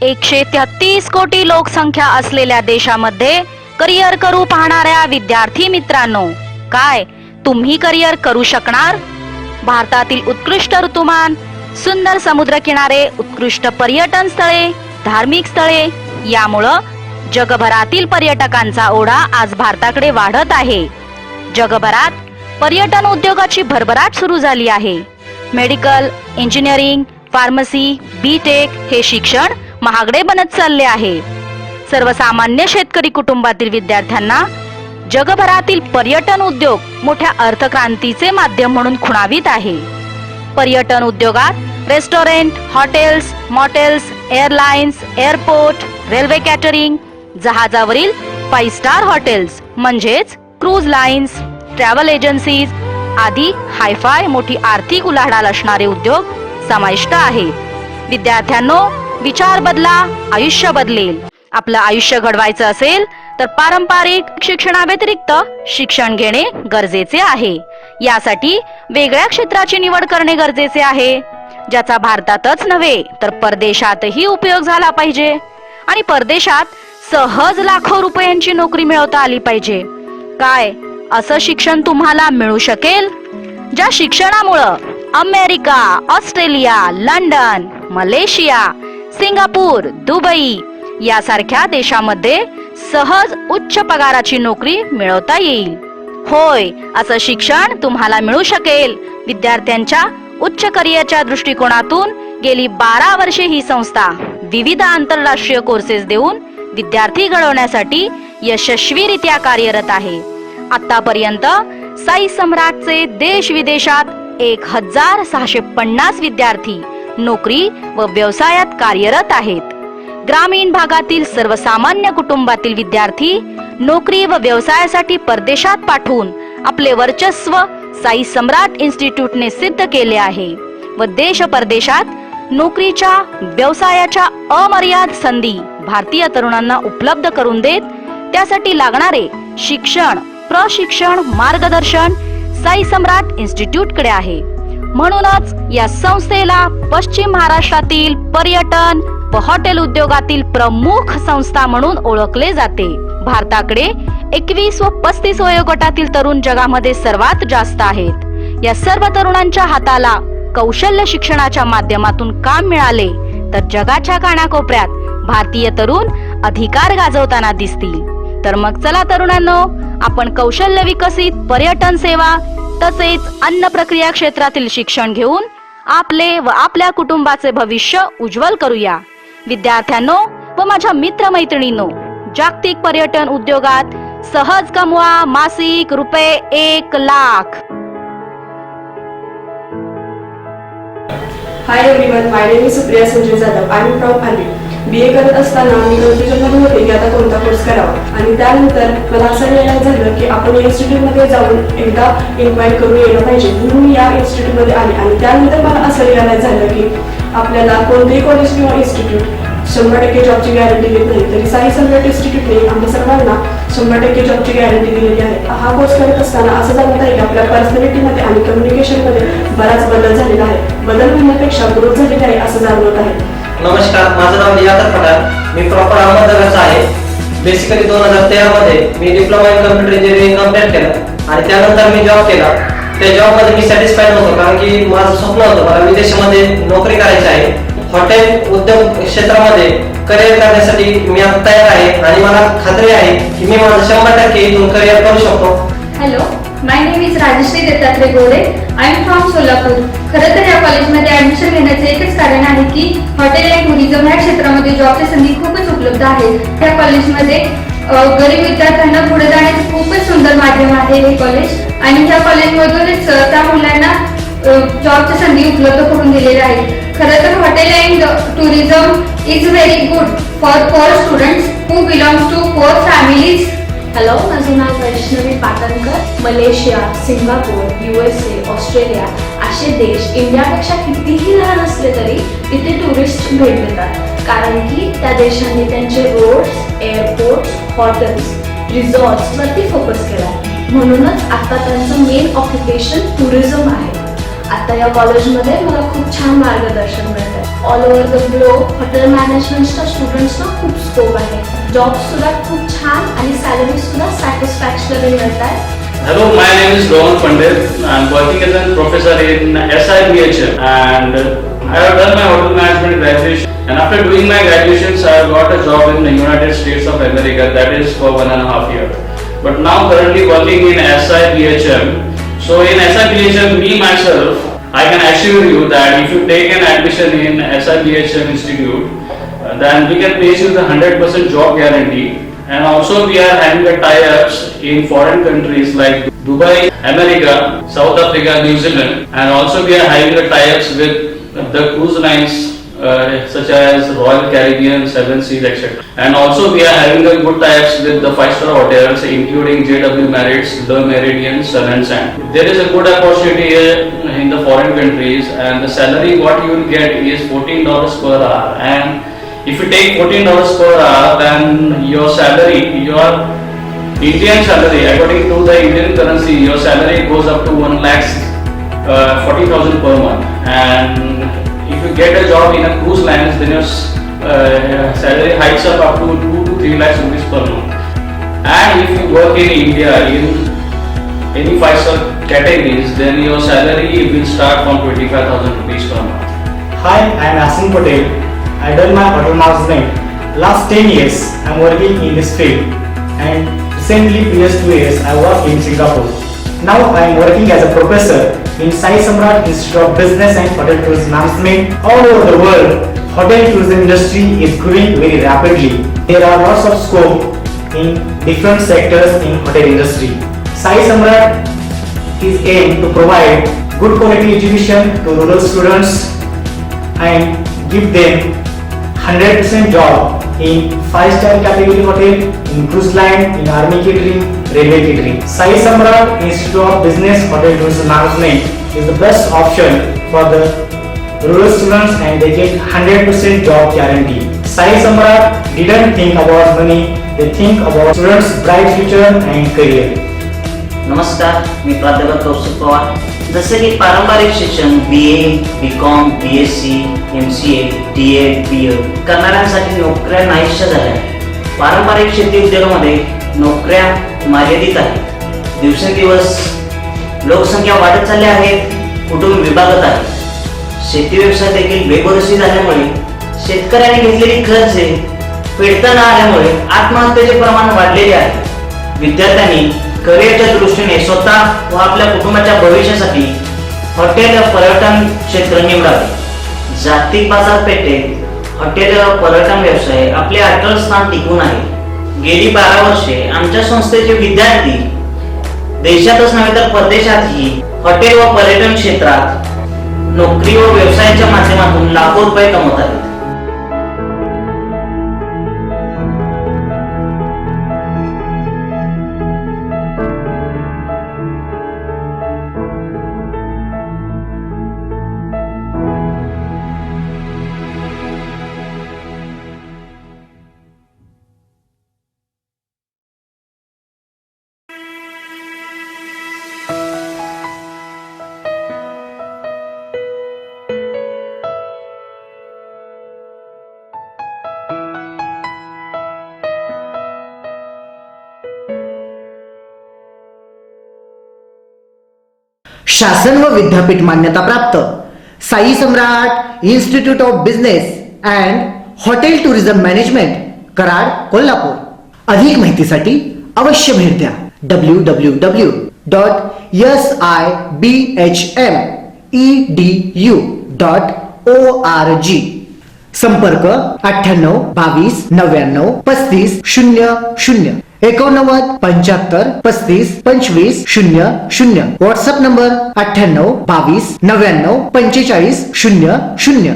133 कोटी लोकसंख्या असलेल्या देशामध्ये करिअर करू पाहणाऱ्या विद्यार्थी मित्रांनो, काय तुम्ही करिअर करू शकणार? भारतातील उत्कृष्ट ऋतुमान, सुंदर समुद्रकिनारे, उत्कृष्ट पर्यटन स्थळे, धार्मिक स्थळे यामुळं जगभरातील पर्यटकांचा ओढा आज भारताकडे वाढत आहे. जगभरात पर्यटन उद्योगाची भरभराट सुरू झाली आहे. मेडिकल, इंजिनिअरिंग, फार्मसी, बीटेक हे शिक्षण महागडे बनत चालले आहे. सर्वसामान्य शेतकरी कुटुंबातील विद्यार्थ्यांना जगभरातील पर्यटन उद्योग मोठ्या अर्थक्रांतीचे माध्यम म्हणून खुणावित आहे. पर्यटन उद्योगात restaurant, hotels, motels, airlines, airport, railway catering, जहाजावरील 5 स्टार हॉटेल्स म्हणजेच क्रूज लाईन्स, ट्रॅव्हल एजन्सीज आदी हायफाय मोठी आर्थिक उलाढाल असणारे उद्योग समाविष्ट आहेत. विद्यार्थ्यांनो, विचार बदला, आयुष्य बदलेल. आपलं आयुष्य घडवायचं असेल तर पारंपरिक शिक्षणाव्यतिरिक्त शिक्षण घेणे गरजेचे आहे. यासाठी वेगळ्या क्षेत्राची निवड करणे गरजेचे आहे, ज्याचा भारतातच नव्हे तर परदेशातही उपयोग झाला पाहिजे. आणि परदेशात सहज लाखो रुपयांची नोकरी मिळवता आली पाहिजे. काय असं शिक्षण तुम्हाला मिळू शकेल ज्या शिक्षणामुळं America, Australia, London, Malaysia, Singapore, Dubai यासारख्या देशामध्ये सहज उच्च पगाराची नोकरी मिळवता येईल? होय, असं शिक्षण तुम्हाला मिळू शकेल. विद्यार्थ्यांच्या उच्च करिअरच्या दृष्टिकोनातून गेली 12 वर्षे ही संस्था विविध आंतरराष्ट्रीय कोर्सेस देऊन विद्यार्थी घडवण्यासाठी यशस्वीरित्या कार्यरत आहे. आतापर्यंत साई सम्राटचे देश विदेशात 1650 विद्यार्थी नोकरी व व्यवसायात कार्यरत आहेत. ग्रामीण भागातील सर्वसामान्य कुटुंबातील विद्यार्थी नोकरी व व्यवसायासाठी परदेशात पाठवून आपले वर्चस्व साई सम्राट इन्स्टिट्यूटने सिद्ध केले आहे व देश परदेशात नोकरीच्या, व्यवसायाच्या अमर्याद संधी भारतीय तरुणांना उपलब्ध करून देत त्यासाठी लागणारे शिक्षण, प्रशिक्षण, मार्गदर्शन साई सम्राट इन्स्टिट्यूट कडे आहे. म्हणूनच या संस्थेला पश्चिम महाराष्ट्रातील पर्यटन व हॉटेल उद्योगातील प्रमुख संस्था म्हणून ओळखले जाते. भारताकडे 21 व 35 वयोगटातील तरुण जगामध्ये सर्वात जास्त आहेत. या सर्व तरुणांच्या हाताला कौशल्य शिक्षणाच्या माध्यमातून काम मिळाले तर जगाच्या कानाकोपऱ्यात भारतीय तरुण अधिकार गाजवताना दिसतील. तर मग चला तरुणांनो, आपण कौशल्य विकसित पर्यटन सेवा तसेच अन्न प्रक्रिया क्षेत्रातील शिक्षण घेऊन आपले व आपल्या कुटुंबाचे भविष्य उज्ज्वल करूया. विद्यार्थ्यांनो व माझ्या मित्रमैत्रिणींनो, जागतिक पर्यटन उद्योगात सहज कमवा मासिक रुपये 1 lakh. Hi everyone, my name is Supriya Sanjay Jadhav. I am from Arvi. BA करत असताना मी कन्फ्युजन होते की आता कोणता कोर्स करावा आणि त्यानंतर मला असं रिअलाइज झालं की आपण या इन्स्टिट्यूटमध्ये जाऊन एकदा इन्क्वायरी करून यायला पाहिजे. म्हणून मी या इन्स्टिट्यूटमध्ये आले आणि त्यानंतर मला असं रिअलाइज झालं की आपल्याला कोणतेही कॉलेज किंवा इन्स्टिट्यूट 100% जॉबची गॅरंटी देत नाही. तरी साई सम्राट इन्स्टिट्यूटने आम्हा सर्वांना 100% जॉबची गॅरंटी दिलेली आहे. हा कोर्स करत असताना असं जाणवत आहे की आपल्या पर्सनॅलिटीमध्ये आणि कम्युनिकेशनमध्ये बराच बदल झालेला आहे. बदल होण्यापेक्षा ग्रोथ झालेला आहे असं जाणवत आहे. नमस्कार, माझं नाव लियाकत पठार. मी प्रॉपर अहमदनगरचा आहे. बेसिकली 2013 मध्ये मी diploma in computer engineering complete केलं आणि त्यानंतर मी जॉब केला. त्या जॉबमध्ये मी सॅटिस्फाईड नव्हतो, कारण की माझं स्वप्न होतं मला विदेशामध्ये नोकरी करायची आहे. हॉटेल उद्योग क्षेत्रामध्ये करिअर करण्यासाठी मी आता तयार आहे आणि मला खात्री आहे की मी माझं 100% इथून करिअर करू शकतो. Hello, my name is Rajshree Dattatray Gore. I am from Solapur. खरं तर या कॉलेजमध्ये ऍडमिशन घेण्याचे एकच कारण आहे की हॉटेल अँड टुरिझम या क्षेत्रामध्ये जॉबच्या संधी खूपच उपलब्ध आहेत. या कॉलेजमध्ये गरीब विद्यार्थ्यांना पुढे जाण्याचे खूपच सुंदर माध्यम आहे हे कॉलेज आणि त्या कॉलेजमधूनच त्या मुलांना जॉबच्या संधी उपलब्ध करून दिलेल्या आहेत. खरं तर hotel and tourism is very good for poor students who belongs to poor families. Hello, माझं नाव Vaishnavi Patankar. Malaysia, Singapore, USA, Australia असे देश इंडियापेक्षा कितीही लहान असले तरी तिथे टुरिस्ट भेट देतात, कारण की त्या देशांनी त्यांचे रोड्स, एअरपोर्ट्स, हॉटेल्स, रिसॉर्ट्स वरती फोकस केला आहे. म्हणूनच आता त्यांचं मेन ऑक्युपेशन टुरिझम आहे. आता या कॉलेजमध्ये मला खूप छान मार्गदर्शन मिळत आहे. All over the globe hotel मॅनेजमेंटच्या स्टुडंट्सना खूप स्कोप आहे. जॉब सुद्धा खूप छान आणि सॅलरी सुद्धा सॅटिस्फॅक्शनरी मिळतात. Hello, my name is Rohan Pandit. I am working as a professor in SIBHM and I have done my hotel management graduation, and after doing my graduations I have got a job in the United States of America, that is for 1.5 years. But now currently working in SIBHM. So in SIBHM, me myself, I can assure you that if you take an admission in SIBHM Institute, then we can place you the 100% job guarantee. And also we are having the tie-ups in foreign countries like Dubai, America, South Africa, New Zealand, and also we are having the tie-ups with the cruise lines such as Royal Caribbean, Seven Seas, etc. And also we are having the good tie-ups with the 5-star hotels including JW Marriott, Le Méridien, Sun and Sand. There is a good opportunity here in the foreign countries, and the salary what you will get is $14 per hour. And if you take $14 per hour, then your salary, your Indian salary, according to the Indian currency, your salary goes up to 1,40,000 per month. And if you get a job in a cruise lines, then your salary hikes up to 2 to 3 lakhs rupees per month. And if you work in India in any 5-star categories, then your salary will start from 25,000 rupees per month. Hi, I am Asim Patel. I done my hotel management. Last 10 years I am working in this field, and recently previous 2 years I worked in Singapore. Now I am working as a professor in Sai Samrat Institute of Business and Hotel Tourism Management. All over the world, hotel tourism industry is growing very rapidly. There are lots of scope in different sectors in hotel industry. Sai Samrat is aimed to provide good quality education to rural students and give them 100% job in 5-star category hotel, in cruise line, in army catering, railway catering. Sai Samrat Institute of Business Hotel Tourism Management is the best option for the rural students, and they get 100% job guarantee. Sai Samrat didn't think about money, they think about students' bright future and career. नमस्कार, मी प्राध्यापक कौस्तुभ पवार. जसे की पारंपरिक शिक्षण BA, BCom, BSc, MCA, DEd, BEd करणाऱ्यांसाठी नोकऱ्या नाहीशा झाल्या. पारंपरिक शेती उद्योगामध्ये नोकऱ्या मर्यादित आहेत. दिवसेंदिवस लोकसंख्या वाढत चालली आहे, कुटुंब विभागत आहे. शेती व्यवसाय देखील बेभरोशी झाल्यामुळे शेतकऱ्यांनी घेतलेली कर्जे फेडता न आल्यामुळे आत्महत्येचे प्रमाण वाढलेले आहे. विद्यार्थ्यांनी करिअरच्या दृष्टीने स्वतः व आपल्या कुटुंबाच्या भविष्यासाठी हॉटेल पर्यटन क्षेत्र निवडावे. जागतिक बाजारपेठेत हॉटेल व पर्यटन व्यवसाय आपले अटळ स्थान टिकून आहे. गेली 12 वर्षे आमच्या संस्थेचे विद्यार्थी देशातच नव्हे तर परदेशातही हॉटेल व पर्यटन क्षेत्रात नोकरी व व्यवसायाच्या माध्यमातून लाखो रुपये कमवत आहेत. शासन व विद्यापीठ मान्यता प्राप्त Sai Samrat institute of business and hotel tourism management, Karad, Kolhapur. अधिक माहितीसाठी अवश्य भेट द्या. www.sibhmedu.org. संपर्क 98 22 99 35 00 89 75 35 25 00. WhatsApp number 98 22 99 45 00.